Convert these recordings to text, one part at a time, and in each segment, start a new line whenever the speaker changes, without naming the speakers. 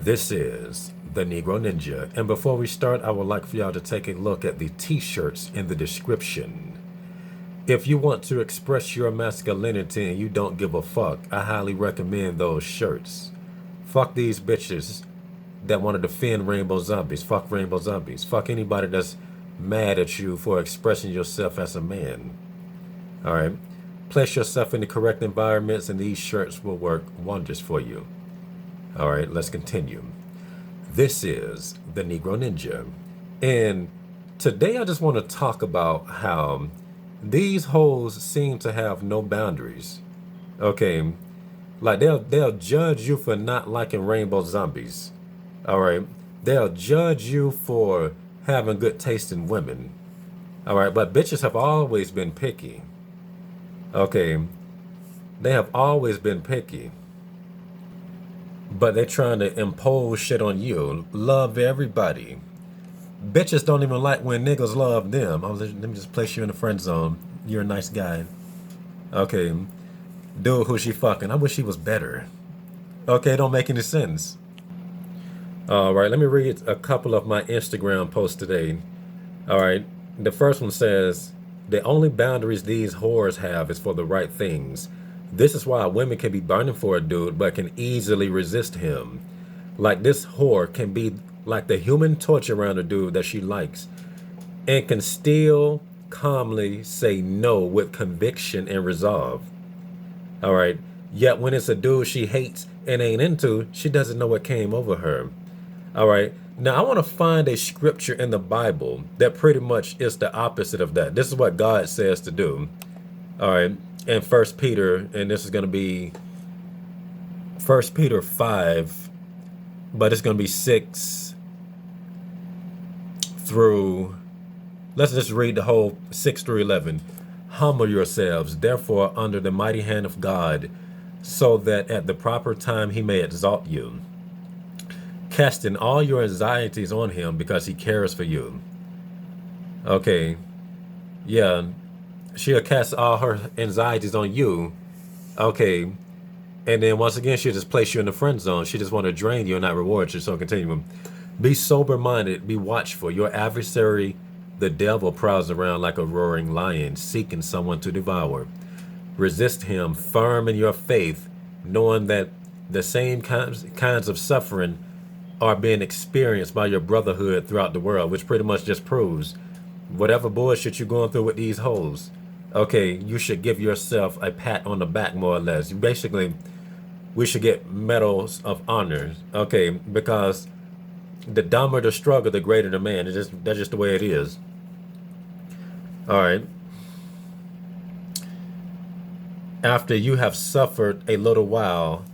This is the Negro Ninja, and before we start, I would like for y'all to take a look at the t-shirts in the description. If you want to express your masculinity and you don't give a fuck, I highly recommend those shirts. Fuck these bitches that want to defend rainbow zombies. Fuck rainbow zombies. Fuck anybody that's mad at you for expressing yourself as a man. All right. Place yourself in the correct environments and these shirts will work wonders for you. All right, let's continue. This is the Negro Ninja. And today I just want to talk about how these hoes seem to have no boundaries. Okay. Like they'll judge you for not liking rainbow zombies. All right. They'll judge you for having good taste in women. All right, but bitches have always been picky. Okay. They have always been picky. But they're trying to impose shit on you. Love everybody. Bitches don't even like when niggas love them. Let me just place you in the friend zone. You're a nice guy. Okay. Dude, who she fucking? I wish he was better. Okay, don't make any sense. All right, let me read a couple of my Instagram posts today. All right. The first one says, the only boundaries these whores have is for the right things. This is why women can be burning for a dude, but can easily resist him. Like this whore can be like the human torch around a dude that she likes and can still calmly say no with conviction and resolve. All right. Yet when it's a dude she hates and ain't into, she doesn't know what came over her. All right. Now, I want to find a scripture in the Bible that pretty much is the opposite of that. This is what God says to do. All right. In First Peter, and this is going to be First Peter 5, but it's going to be 6 through, let's just read the whole 6 through 11. Humble yourselves, therefore, under the mighty hand of God, so that at the proper time he may exalt you, casting all your anxieties on him because he cares for you. Okay. Yeah. She'll cast all her anxieties on you. Okay. And then once again, she'll just place you in the friend zone. She just want to drain you and not reward you. So continue. Be sober-minded. Be watchful. Your adversary, the devil, prowls around like a roaring lion, seeking someone to devour. Resist him, firm in your faith, knowing that the same kinds of suffering are being experienced by your brotherhood throughout the world, which pretty much just proves whatever bullshit you're going through with these hoes, okay, you should give yourself a pat on the back, more or less. Basically, we should get medals of honor, okay, because the dumber the struggle, the greater the man. That's just the way it is. All right. After you have suffered a little while,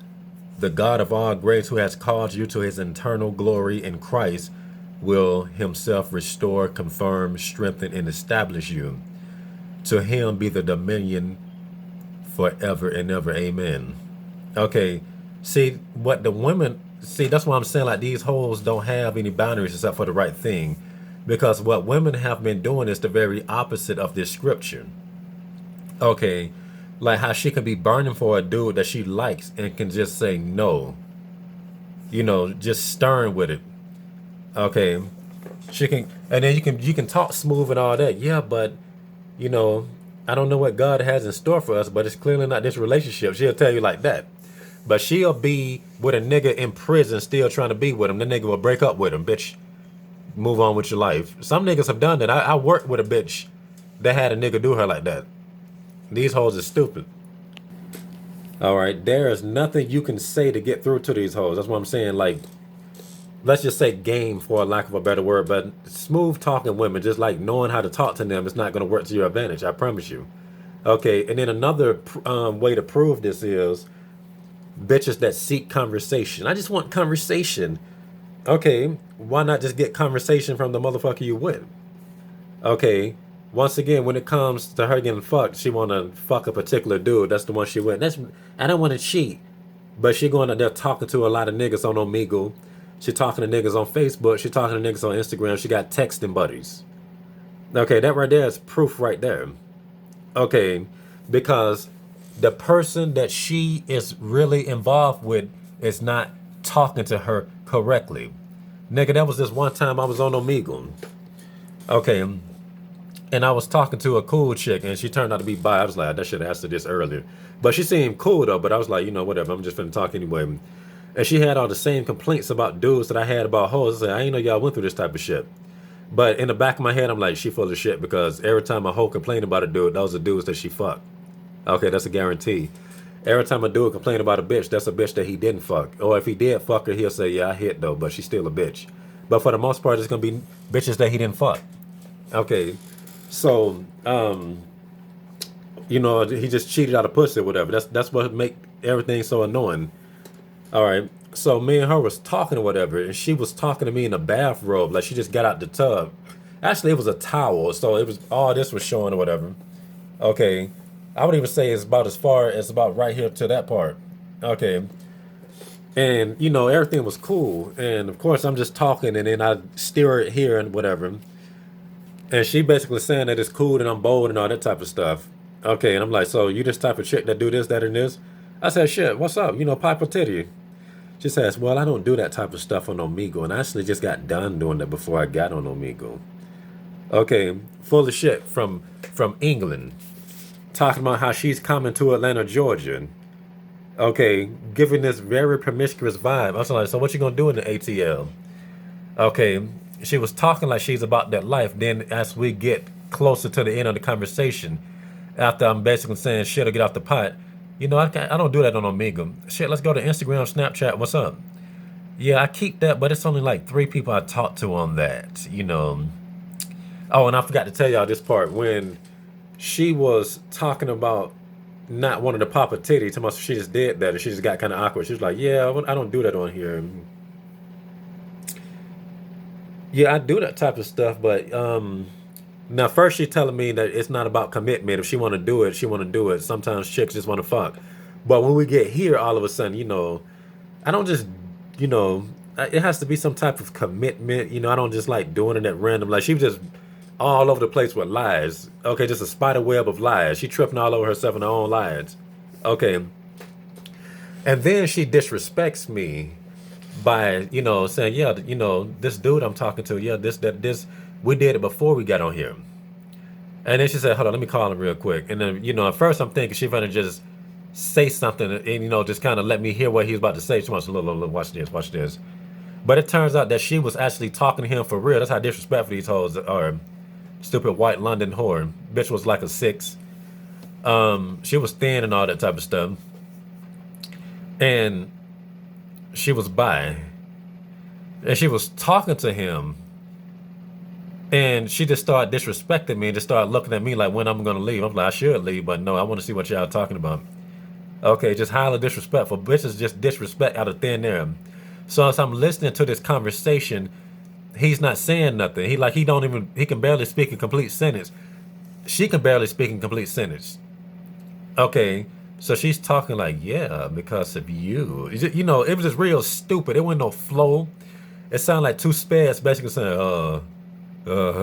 the God of all grace, who has called you to his eternal glory in Christ, will himself restore, confirm, strengthen, and establish you. To him be the dominion forever and ever. Amen. Okay. See, what the women, that's why I'm saying, like, these hoes don't have any boundaries except for the right thing. Because what women have been doing is the very opposite of this scripture. Okay. Like how she can be burning for a dude that she likes and can just say no. You know, just stern with it. Okay. She can, and then you can talk smooth and all that. Yeah, but you know, I don't know what God has in store for us, but it's clearly not this relationship. She'll tell you like that. But she'll be with a nigga in prison still trying to be with him. The nigga will break up with him, bitch. Move on with your life. Some niggas have done that. I worked with a bitch that had a nigga do her like that. These hoes are stupid. All right. There is nothing you can say to get through to these hoes. That's what I'm saying. Like, let's just say game for a lack of a better word, but smooth talking women, just like knowing how to talk to them, it's not going to work to your advantage. I promise you. Okay. And then another way to prove this is bitches that seek conversation. I just want conversation. Okay. Why not just get conversation from the motherfucker you with? Okay. Once again, when it comes to her getting fucked, she want to fuck a particular dude. That's the one she with. I don't want to cheat. But she going out there talking to a lot of niggas on Omegle. She talking to niggas on Facebook. She talking to niggas on Instagram. She got texting buddies. Okay, that right there is proof right there. Okay, because the person that she is really involved with is not talking to her correctly. Nigga, that was this one time I was on Omegle. Okay, and I was talking to a cool chick, and she turned out to be bi. I was like, I should have asked her this earlier. But she seemed cool, though. But I was like, you know, whatever. I'm just finna talk anyway. And she had all the same complaints about dudes that I had about hoes. I said, I ain't know y'all went through this type of shit. But in the back of my head, I'm like, she full of shit because every time a hoe complained about a dude, those are dudes that she fucked. Okay, that's a guarantee. Every time a dude complain about a bitch, that's a bitch that he didn't fuck. Or if he did fuck her, he'll say, yeah, I hit though, but she's still a bitch. But for the most part, it's gonna be bitches that he didn't fuck. Okay, so you know, he just cheated out of pussy or whatever. That's what make everything so annoying. All right. So me and her was talking or whatever, and she was talking to me in a bathrobe, like she just got out the tub. Actually, it was a towel, so it was all this was showing or whatever. Okay. I would even say it's about as far as about right here to that part. Okay. And you know, everything was cool. And of course I'm just talking and then I steer it here and whatever. And she basically saying that it's cool and I'm bold and all that type of stuff. Okay, and I'm like, so you this type of chick that do this, that, and this? I said, shit, what's up? You know, pipe or titty. She says, well, I don't do that type of stuff on Omegle. And I actually just got done doing that before I got on Omegle. Okay, full of shit from England. Talking about how she's coming to Atlanta, Georgia. Okay, giving this very promiscuous vibe. I was like, so what you gonna do in the ATL? Okay, she was talking like she's about that life. Then as we get closer to the end of the conversation, after I'm basically saying shit or get off the pot, you know, I don't do that on Omega. Shit, let's go to Instagram, Snapchat, what's up? Yeah, I keep that, but it's only like 3 people I talked to on that, you know. Oh, and I forgot to tell y'all this part. When she was talking about not wanting to pop a titty, talking about she just did that and she just got kind of awkward. She was like, yeah, I don't do that on here. Yeah, I do that type of stuff, but now first she's telling me that it's not about commitment. If she want to do it, she want to do it. Sometimes chicks just want to fuck. But when we get here, all of a sudden, you know, I don't just, you know, it has to be some type of commitment. You know, I don't just like doing it at random. Like she was just all over the place with lies. Okay, just a spider web of lies. She tripping all over herself in her own lies. Okay. And then she disrespects me by, you know, saying, yeah, you know, this dude I'm talking to, yeah, this, we did it before we got on here. And then she said, hold on, let me call him real quick. And then, you know, at first I'm thinking she's gonna just say something and, you know, just kind of let me hear what he was about to say. She wants to look, watch this, watch this. But it turns out that she was actually talking to him for real. That's how disrespectful these hoes are. Stupid white London whore. Bitch was like a 6. She was thin and all that type of stuff. And she was bi. And she was talking to him. And she just started disrespecting me and just started looking at me like when I'm gonna leave. I'm like, I should leave, but no, I want to see what y'all talking about. Okay, just highly disrespectful. Bitches just disrespect out of thin air. So as I'm listening to this conversation, he's not saying nothing. He can barely speak a complete sentence. She can barely speak a complete sentence. Okay, so she's talking like, yeah, because of you. You know, it was just real stupid. It wasn't no flow. It sounded like 2 spares basically saying, yeah.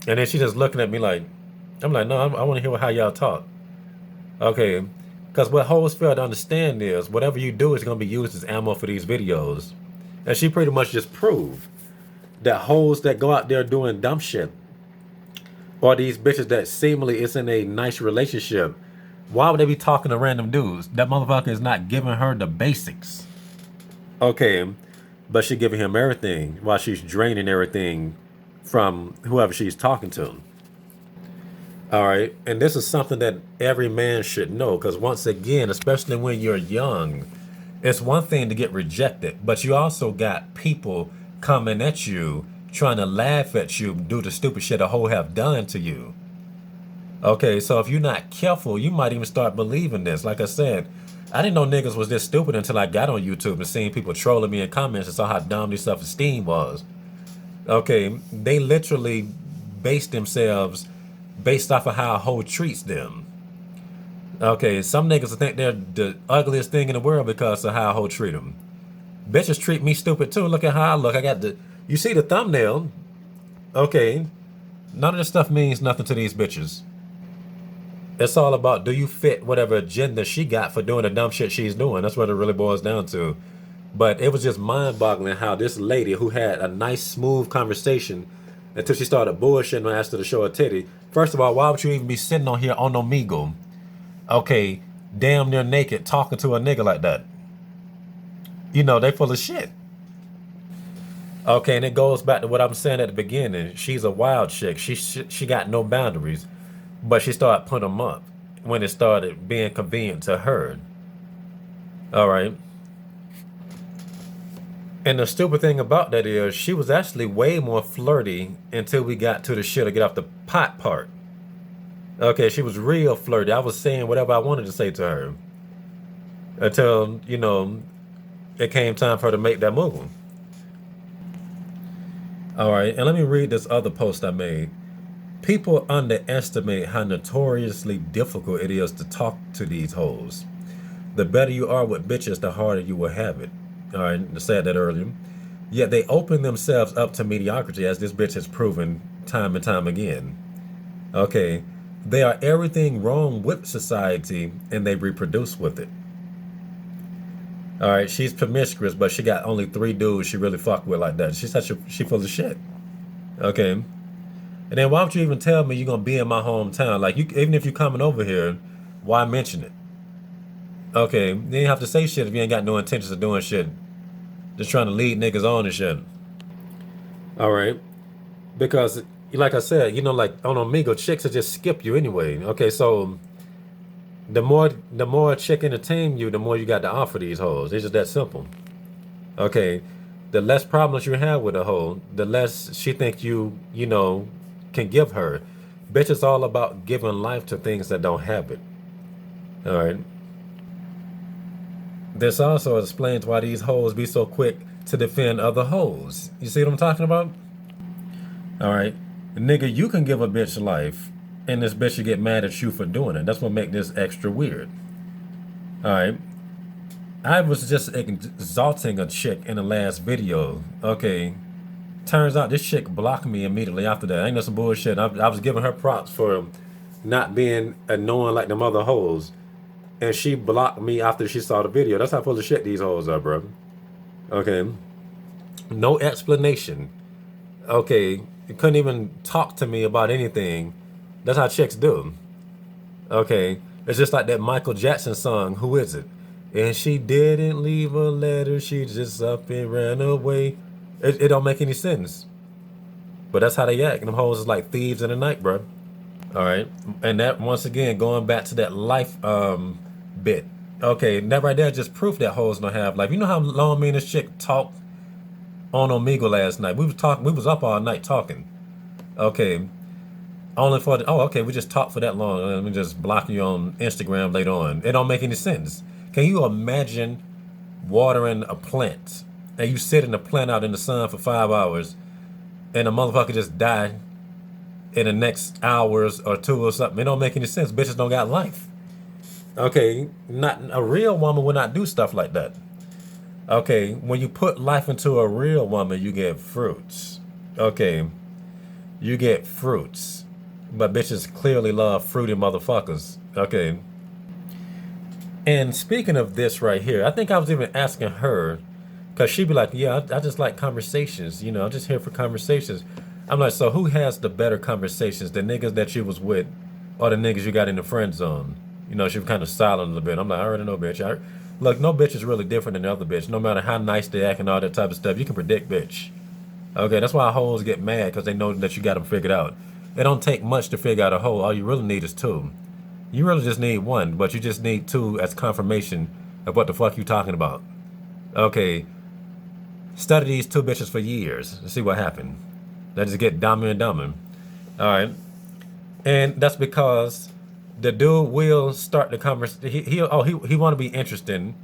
And then she just looking at me like, I'm like, no, I want to hear how y'all talk. Okay, because what hoes fail to understand is whatever you do is going to be used as ammo for these videos. And she pretty much just proved that hoes that go out there doing dumb shit, or these bitches that seemingly is in a nice relationship, why would they be talking to random dudes? That motherfucker is not giving her the basics. Okay, but she giving him everything while she's draining everything from whoever she's talking to. All right, and this is something that every man should know, because once again, especially when you're young, it's one thing to get rejected, but you also got people coming at you trying to laugh at you due to stupid shit a hoe have done to you. Okay, so if you're not careful, you might even start believing this. Like I said, I didn't know niggas was this stupid until I got on YouTube and seen people trolling me in comments and saw how dumb their self-esteem was. Okay, they literally base themselves based off of how a hoe treats them. Okay, some niggas think they're the ugliest thing in the world because of how a hoe treat them. Bitches treat me stupid too. Look at how I look. You see the thumbnail. Okay, none of this stuff means nothing to these bitches. It's all about, do you fit whatever agenda she got for doing the dumb shit she's doing? That's what it really boils down to. But it was just mind-boggling how this lady who had a nice, smooth conversation until she started bullshitting and asked her to show her titty. First of all, why would you even be sitting on here on Omegle? Okay, damn near naked, talking to a nigga like that. You know, they full of shit. Okay, and it goes back to what I'm saying at the beginning. She's a wild chick. She got no boundaries, but she started putting them up when it started being convenient to her. All right. And the stupid thing about that is she was actually way more flirty until we got to the shit to get off the pot part. Okay, she was real flirty. I was saying whatever I wanted to say to her until, it came time for her to make that move. All right, and let me read this other post I made. People underestimate how notoriously difficult it is to talk to these hoes. The better you are with bitches, the harder you will have it. All right, I said that earlier. Yet they open themselves up to mediocrity, as this bitch has proven time and time again. Okay, they are everything wrong with society, and they reproduce with it. All right, she's promiscuous, but she got only 3 dudes she really fuck with like that. She full of shit. Okay, and then why don't you even tell me you're gonna be in my hometown? Like, even if you're coming over here, why mention it? Okay, you ain't have to say shit if you ain't got no intentions of doing shit. Just trying to lead niggas on and shit. All right, because like I said, like on Omegle, chicks will just skip you anyway. Okay, so the more chick entertain you, the more you got to offer these hoes. It's just that simple. Okay, the less problems you have with a hoe, the less she think you can give her. Bitch, it's all about giving life to things that don't have it. All right. This also explains why these hoes be so quick to defend other hoes. You see what I'm talking about? All right. Nigga, you can give a bitch life, and this bitch will get mad at you for doing it. That's what make this extra weird. All right. I was just exalting a chick in the last video. Okay. Turns out this chick blocked me immediately after that. Ain't no some bullshit. I was giving her props for not being annoying like them other hoes. And she blocked me after she saw the video. That's how full of shit these hoes are, bro. Okay. No explanation. Okay. You couldn't even talk to me about anything. That's how chicks do. Okay. It's just like that Michael Jackson song, Who Is It? And she didn't leave a letter. She just up and ran away. It don't make any sense. But that's how they act. And them hoes is like thieves in the night, bro. All right. And that, once again, going back to that life bit. Okay, that right there just proof that hoes don't have life. You know how long me and this chick talked on Omegle last night? We was up all night talking. Okay. Only for okay, we just talked for that long. Let me just block you on Instagram later on. It don't make any sense. Can you imagine watering a plant and you sit in the plant out in the sun for 5 hours and a motherfucker just die in the next hours or 2 or something? It don't make any sense. Bitches don't got life. Okay, not a real woman would not do stuff like that. Okay, when you put life into a real woman, you get fruits. Okay, you get fruits. But bitches clearly love fruity motherfuckers. Okay. And speaking of this right here, I think I was even asking her, because she'd be like, yeah, I just like conversations. I'm just here for conversations. I'm like, so who has the better conversations, the niggas that you was with or the niggas you got in the friend zone? She was kind of silent a little bit. I'm like, I already know, bitch. Look, no bitch is really different than the other bitch. No matter how nice they act and all that type of stuff, you can predict, bitch. Okay, that's why hoes get mad, because they know that you got them figured out. It don't take much to figure out a hoe. All you really need is 2. You really just need 1, but you just need 2 as confirmation of what the fuck you talking about. Okay, study these 2 bitches for years and see what happened. They just get dumber and dumber. All right, and that's because the dude will start the conversation. He want to be interesting.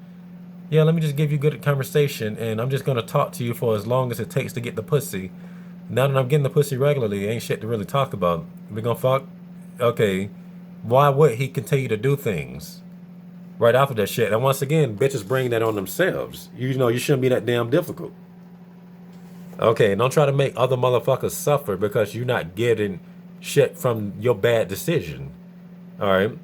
Yeah, let me just give you good conversation, and I'm just gonna talk to you for as long as it takes to get the pussy. Now that I'm getting the pussy regularly, ain't shit to really talk about. We gonna fuck? Okay. Why would he continue to do things right after that shit? And once again, bitches bring that on themselves. You shouldn't be that damn difficult. Okay, don't try to make other motherfuckers suffer because you're not getting shit from your bad decision. All right.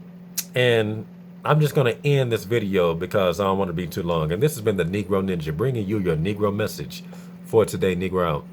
And I'm just going to end this video because I don't want to be too long. And this has been the Negro Ninja bringing you your Negro message for today. Negro out.